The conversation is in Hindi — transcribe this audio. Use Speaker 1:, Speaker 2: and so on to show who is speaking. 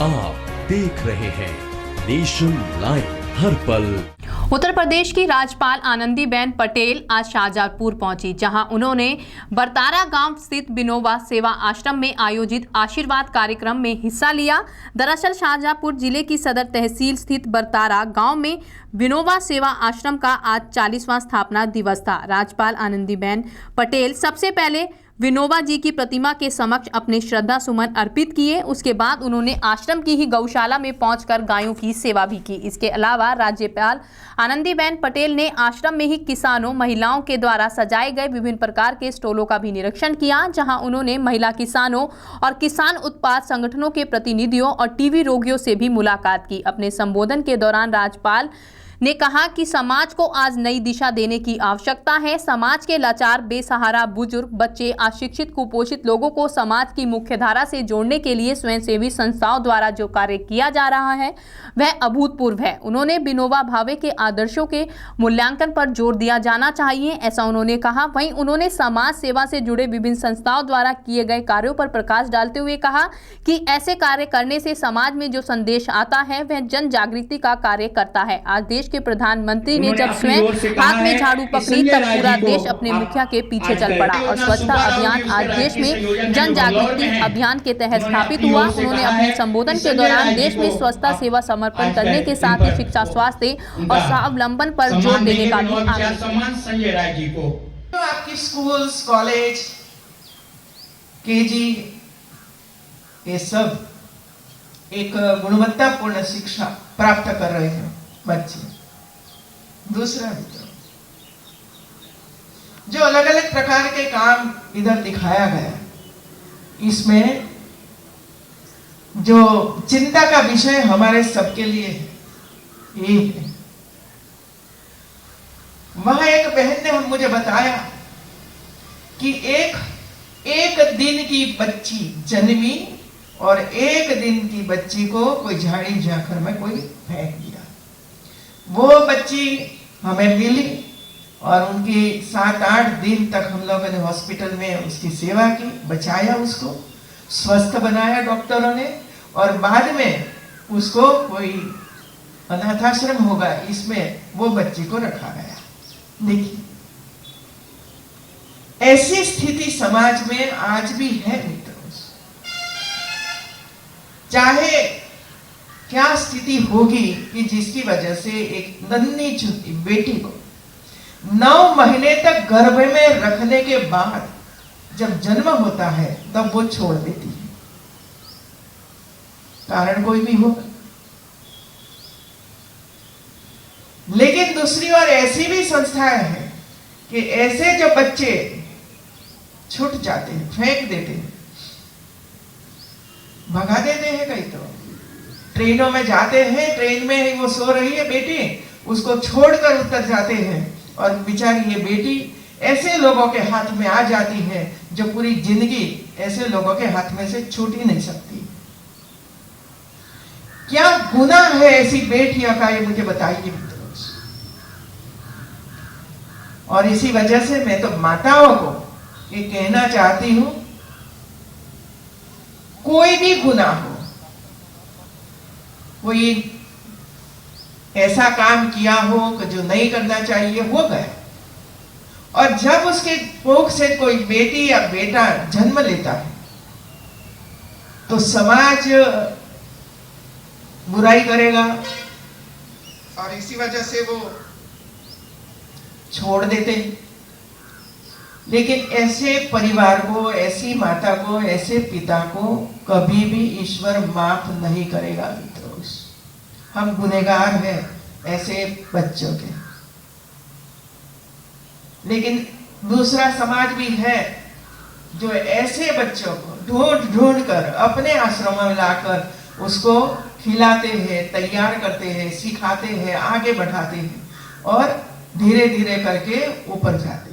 Speaker 1: आप देख रहे हैं नेशन लाइव, हर पल।
Speaker 2: उत्तर प्रदेश की राज्यपाल आनंदीबेन पटेल आज शाहजहांपुर पहुंची, जहां उन्होंने बरतारा गांव स्थित विनोबा सेवा आश्रम में आयोजित आशीर्वाद कार्यक्रम में हिस्सा लिया। दरअसल शाहजहांपुर जिले की सदर तहसील स्थित बरतारा गांव में विनोबा सेवा आश्रम का आज 40वां स्थापना दिवस था। राज्यपाल आनंदीबेन पटेल सबसे पहले विनोबा जी की प्रतिमा के समक्ष अपने श्रद्धा सुमन अर्पित किए। उसके बाद उन्होंने आश्रम की ही गौशाला में पहुंचकर गायों की सेवा भी की। इसके अलावा राज्यपाल आनंदीबेन पटेल ने आश्रम में ही किसानों महिलाओं के द्वारा सजाए गए विभिन्न प्रकार के स्टॉलों का भी निरीक्षण किया, जहां उन्होंने महिला किसानों और किसान उत्पाद संगठनों के प्रतिनिधियों और टीबी रोगियों से भी मुलाकात की। अपने संबोधन के दौरान राज्यपाल ने कहा कि समाज को आज नई दिशा देने की आवश्यकता है। समाज के लाचार, बेसहारा, बुजुर्ग, बच्चे, अशिक्षित, कुपोषित लोगों को समाज की मुख्य धारा से जोड़ने के लिए स्वयंसेवी संस्थाओं द्वारा जो कार्य किया जा रहा है वह अभूतपूर्व है। उन्होंने विनोबा भावे के आदर्शों के मूल्यांकन पर जोर दिया जाना चाहिए, ऐसा उन्होंने कहा। वहीं उन्होंने समाज सेवा से जुड़े विभिन्न संस्थाओं द्वारा किए गए कार्यों पर प्रकाश डालते हुए कहा कि ऐसे कार्य करने से समाज में जो संदेश आता है वह जन जागृति का कार्य करता है। आज देश के प्रधानमंत्री ने जब स्वयं हाथ में झाड़ू पकड़ी तब पूरा देश अपने मुखिया के पीछे चल पड़ा और स्वच्छता अभियान आज देश में जन जागृति अभियान के तहत स्थापित हुआ। उन्होंने अपने संबोधन के दौरान देश में स्वच्छता सेवा समर्पण करने के साथ ही शिक्षा, स्वास्थ्य और स्वावलंबन पर जोर देने का भी आग्रह किया।
Speaker 3: आपकी स्कूल्स, कॉलेज, केजी, ये सब एक गुणवत्तापूर्ण शिक्षा प्राप्त कर रहे हैं बच्चे। दूसरा मित्र, जो अलग अलग प्रकार के काम इधर दिखाया गया, इसमें जो चिंता का विषय हमारे सबके लिए है ये है। वह एक बहन ने मुझे बताया कि एक दिन की बच्ची जन्मी और एक दिन की बच्ची को कोई झाड़ी झाकर में कोई फेंक दिया। वो बच्ची हमें मिली और उनकी 7-8 दिन तक हम लोगों ने हॉस्पिटल में उसकी सेवा की, बचाया, उसको स्वस्थ बनाया डॉक्टरों ने, और बाद में उसको कोई अनाथाश्रम होगा इसमें वो बच्ची को रखा गया। देखिए, ऐसी स्थिति समाज में आज भी है मित्रों। चाहे क्या स्थिति होगी कि जिसकी वजह से एक नन्ही छोटी बेटी को 9 महीने तक गर्भ में रखने के बाद जब जन्म होता है तब वो छोड़ देती है, कारण कोई भी होगा। लेकिन दूसरी ओर ऐसी भी संस्थाएं हैं कि ऐसे जो बच्चे छूट जाते हैं, फेंक देते हैं, भगा देते हैं। कई तो ट्रेनों में जाते हैं, ट्रेन में ही वो सो रही है बेटी, उसको छोड़कर उतर जाते हैं और बेचारी ये बेटी ऐसे लोगों के हाथ में आ जाती है जो पूरी जिंदगी ऐसे लोगों के हाथ में से छूट ही नहीं सकती। क्या गुनाह है ऐसी बेटियों का, ये मुझे बताइए मित्रों। और इसी वजह से मैं तो माताओं को ये कहना चाहती हूं, कोई भी गुनाह हो, कोई ऐसा काम किया हो कि जो नहीं करना चाहिए, हो गया, और जब उसके कोख से कोई बेटी या बेटा जन्म लेता है तो समाज बुराई करेगा और इसी वजह से वो छोड़ देते हैं। लेकिन ऐसे परिवार को, ऐसी माता को, ऐसे पिता को कभी भी ईश्वर माफ नहीं करेगा मित्रों। हम गुनहगार हैं ऐसे बच्चों के। लेकिन दूसरा समाज भी है जो ऐसे बच्चों को ढूंढ ढूंढ कर अपने आश्रम में लाकर उसको खिलाते हैं, तैयार करते हैं, सिखाते हैं, आगे बढ़ाते हैं और धीरे धीरे करके ऊपर जाते हैं।